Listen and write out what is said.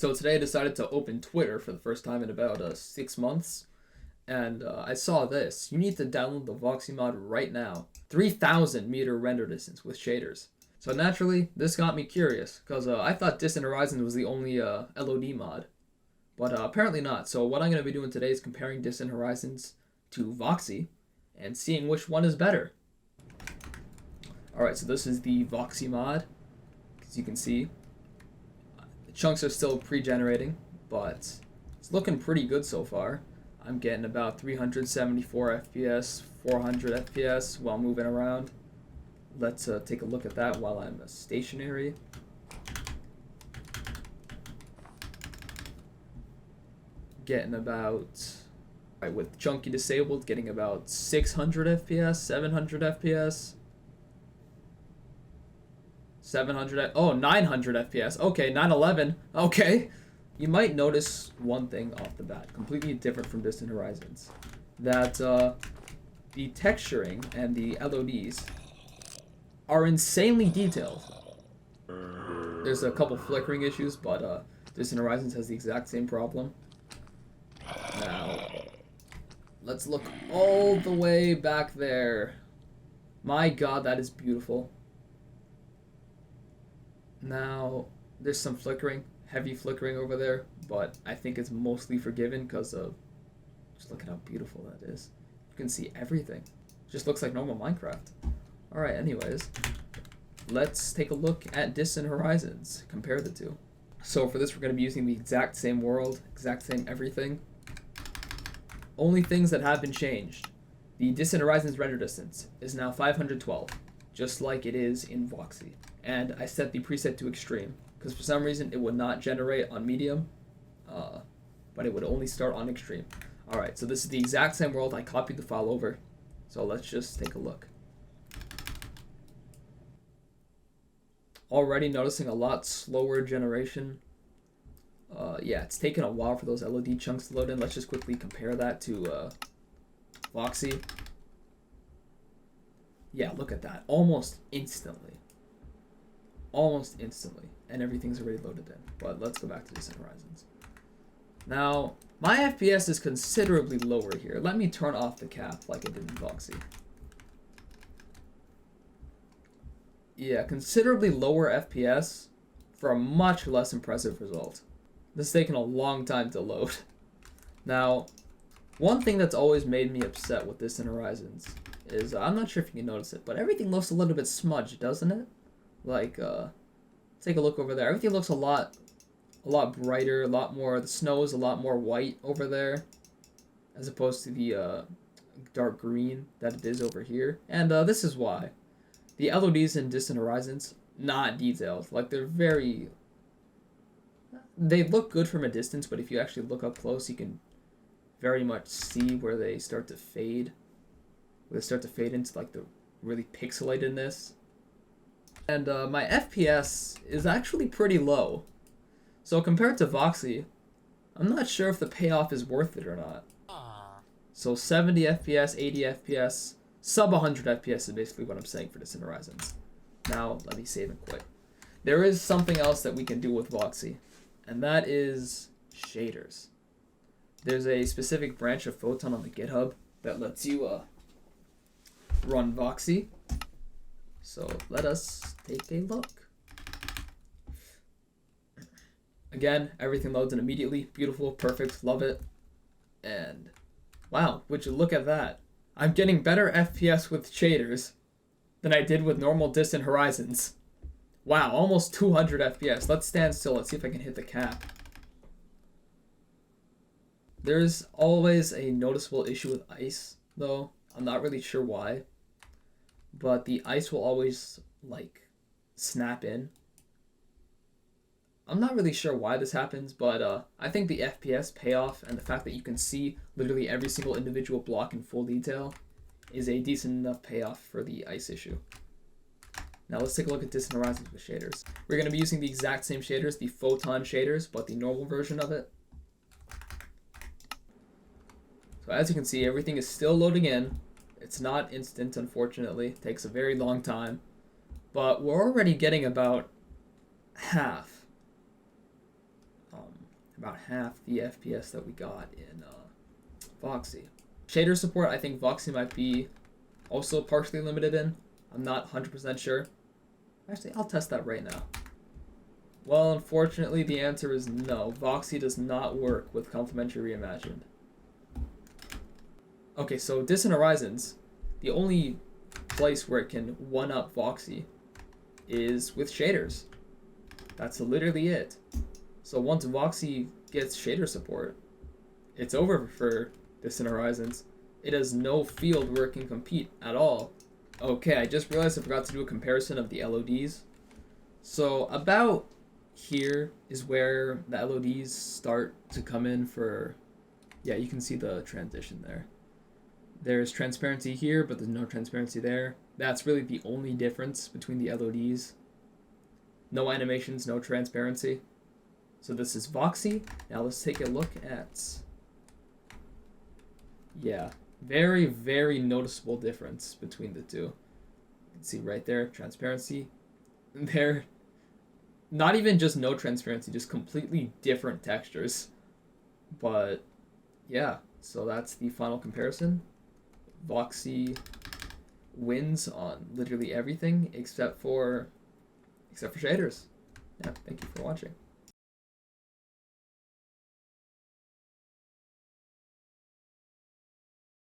So today I decided to open Twitter for the first time in about 6 months, and I saw this. You need to download the Voxy mod right now. 3,000 meter render distance with shaders. So naturally, this got me curious, because I thought Distant Horizons was the only LOD mod. But apparently not. So what I'm going to be doing today is comparing Distant Horizons to Voxy, and seeing which one is better. Alright, so this is the Voxy mod. As you can see, the chunks are still pre-generating, but it's looking pretty good so far. I'm getting about 374 FPS, 400 FPS while moving around. Let's take a look at that while I'm stationary. Getting about, right, with chunky disabled, getting about 600 FPS, 700 FPS. 900 FPS. Okay, 911. Okay. You might notice one thing off the bat, completely different from Distant Horizons. That the texturing and the LODs are insanely detailed. There's a couple flickering issues, but Distant Horizons has the exact same problem. Now, let's look all the way back there. My god, that is beautiful. Now, there's some flickering, heavy flickering over there, but I think it's mostly forgiven because of, just look at how beautiful that is. You can see everything. It just looks like normal Minecraft. Alright, anyways, let's take a look at Distant Horizons, compare the two. So for this, we're going to be using the exact same world, exact same everything. Only things that have been changed. The Distant Horizons render distance is now 512, just like it is in Voxy. And I set the preset to extreme, because for some reason it would not generate on medium, but it would only start on extreme. Alright, so this is the exact same world. I copied the file over, so let's just take a look. Already noticing a lot slower generation. Yeah, it's taken a while for those LOD chunks to load in. Let's just quickly compare that to Voxy. Yeah, look at that. Almost instantly. And everything's already loaded in. But let's go back to Distant Horizons. Now, my FPS is considerably lower here. Let me turn off the cap like I did in Voxy. Yeah, considerably lower FPS for a much less impressive result. This is taking a long time to load. Now, one thing that's always made me upset with Distant Horizons is, I'm not sure if you can notice it, but everything looks a little bit smudged, doesn't it? Like, take a look over there. Everything looks a lot brighter, a lot more, the snow is a lot more white over there, as opposed to the dark green that it is over here. And this is why. The LODs in Distant Horizons, not detailed. Like, they look good from a distance, but if you actually look up close, you can very much see where they start to fade. Where they start to fade into, like, the really pixelatedness. And my FPS is actually pretty low. So compared to Voxy, I'm not sure if the payoff is worth it or not. So 70 FPS, 80 FPS, sub 100 FPS is basically what I'm saying for Distant Horizons. Now, let me save and quit. There is something else that we can do with Voxy, and that is shaders. There's a specific branch of Photon on the GitHub that lets you run Voxy. So let us take a look. Again, everything loads in immediately. Beautiful, perfect, love it. And wow, would you look at that? I'm getting better FPS with shaders than I did with normal Distant Horizons. Wow, almost 200 FPS. Let's stand still. Let's see if I can hit the cap. There's always a noticeable issue with ice, though. I'm not really sure why. But the ice will always, like, snap in. I'm not really sure why this happens, but I think the FPS payoff and the fact that you can see literally every single individual block in full detail is a decent enough payoff for the ice issue. Now let's take a look at Distant Horizons with shaders. We're going to be using the exact same shaders, the Photon shaders, but the normal version of it. So as you can see, everything is still loading in. It's not instant, unfortunately. It takes a very long time. But we're already getting about half. about half the FPS that we got in Voxy. Shader support, I think Voxy might be also partially limited in. I'm not 100% sure. Actually, I'll test that right now. Well, unfortunately, the answer is no. Voxy does not work with Complementary Reimagined. Okay, so Distant Horizons, the only place where it can one-up Voxy is with shaders. That's literally it. So once Voxy gets shader support, it's over for Distant Horizons. It has no field where it can compete at all. Okay, I just realized I forgot to do a comparison of the LODs. So about here is where the LODs start to come in for, yeah, you can see the transition there. There's transparency here, but there's no transparency there. That's really the only difference between the LODs. No animations, no transparency. So this is Voxy. Now let's take a look at, yeah, very, very noticeable difference between the two. You can see right there, transparency. There, not even just no transparency, just completely different textures. But yeah, so that's the final comparison. Voxy wins on literally everything except for shaders. Yeah, thank you for watching.